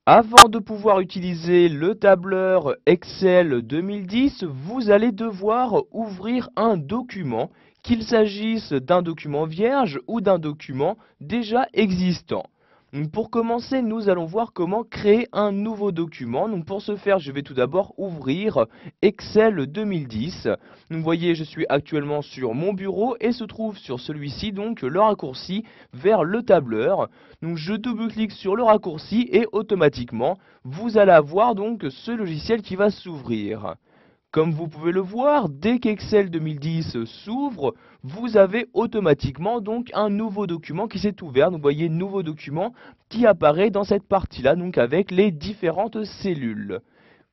Avant de pouvoir utiliser le tableur Excel 2010, vous allez devoir ouvrir un document, qu'il s'agisse d'un document vierge ou d'un document déjà existant. Donc pour commencer, nous allons voir comment créer un nouveau document. Donc pour ce faire, je vais tout d'abord ouvrir Excel 2010. Donc vous voyez, je suis actuellement sur mon bureau et se trouve sur celui-ci donc le raccourci vers le tableur. Donc je double-clique sur le raccourci et automatiquement, vous allez avoir donc ce logiciel qui va s'ouvrir. Comme vous pouvez le voir, dès qu'Excel 2010 s'ouvre, vous avez automatiquement donc un nouveau document qui s'est ouvert. Donc vous voyez, nouveau document qui apparaît dans cette partie-là, donc avec les différentes cellules.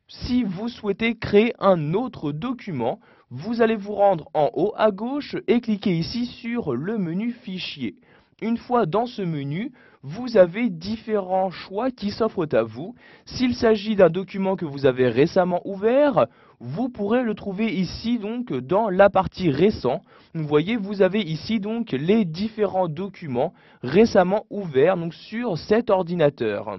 Si vous souhaitez créer un autre document, vous allez vous rendre en haut à gauche et cliquer ici sur le menu Fichier. Une fois dans ce menu, vous avez différents choix qui s'offrent à vous. S'il s'agit d'un document que vous avez récemment ouvert, vous pourrez le trouver ici donc dans la partie récent. Vous voyez, vous avez ici donc les différents documents récemment ouverts donc sur cet ordinateur.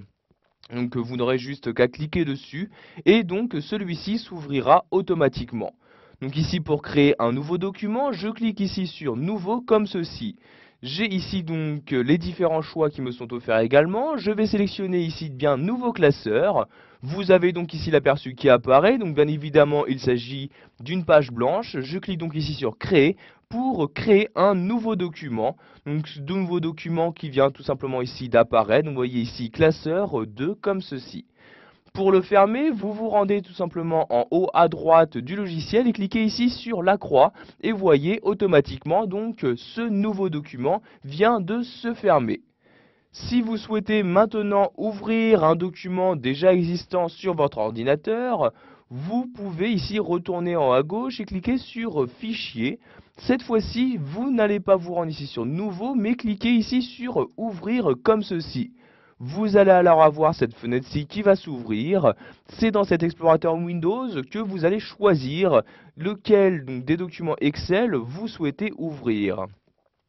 Donc vous n'aurez juste qu'à cliquer dessus et donc celui-ci s'ouvrira automatiquement. Donc ici pour créer un nouveau document, je clique ici sur nouveau comme ceci. J'ai ici donc les différents choix qui me sont offerts également. Je vais sélectionner ici bien nouveau classeur. Vous avez donc ici l'aperçu qui apparaît. Donc bien évidemment il s'agit d'une page blanche. Je clique donc ici sur créer pour créer un nouveau document. Donc ce nouveau document qui vient tout simplement ici d'apparaître. Donc vous voyez ici classeur 2 comme ceci. Pour le fermer, vous vous rendez tout simplement en haut à droite du logiciel et cliquez ici sur la croix et voyez automatiquement donc ce nouveau document vient de se fermer. Si vous souhaitez maintenant ouvrir un document déjà existant sur votre ordinateur, vous pouvez ici retourner en haut à gauche et cliquer sur Fichier. Cette fois-ci, vous n'allez pas vous rendre ici sur Nouveau, mais cliquez ici sur Ouvrir comme ceci. Vous allez alors avoir cette fenêtre-ci qui va s'ouvrir. C'est dans cet explorateur Windows que vous allez choisir lequel donc, des documents Excel vous souhaitez ouvrir.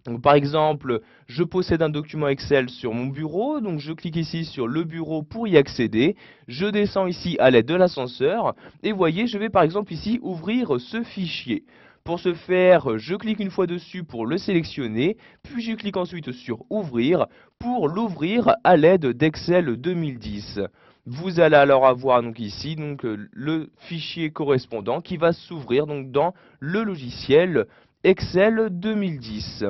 Donc, par exemple, je possède un document Excel sur mon bureau, donc je clique ici sur le bureau pour y accéder. Je descends ici à l'aide de l'ascenseur et voyez, je vais par exemple ici ouvrir ce fichier. Pour ce faire, je clique une fois dessus pour le sélectionner, puis je clique ensuite sur Ouvrir pour l'ouvrir à l'aide d'Excel 2010. Vous allez alors avoir donc ici donc, le fichier correspondant qui va s'ouvrir donc dans le logiciel Excel 2010.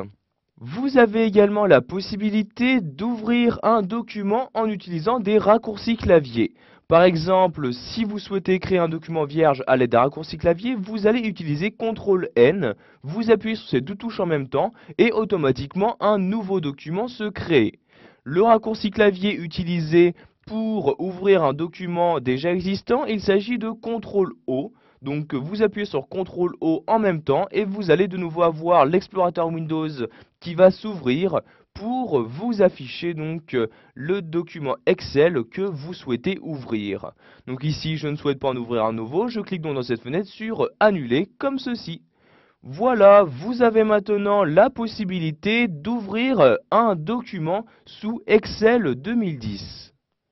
Vous avez également la possibilité d'ouvrir un document en utilisant des raccourcis clavier. Par exemple, si vous souhaitez créer un document vierge à l'aide d'un raccourci clavier, vous allez utiliser CTRL-N, vous appuyez sur ces deux touches en même temps et automatiquement un nouveau document se crée. Le raccourci clavier utilisé pour ouvrir un document déjà existant, il s'agit de CTRL-O. Donc vous appuyez sur CTRL-O en même temps et vous allez de nouveau avoir l'explorateur Windows qui va s'ouvrir pour vous afficher donc le document Excel que vous souhaitez ouvrir. Donc ici, je ne souhaite pas en ouvrir un nouveau, je clique donc dans cette fenêtre sur Annuler comme ceci. Voilà, vous avez maintenant la possibilité d'ouvrir un document sous Excel 2010.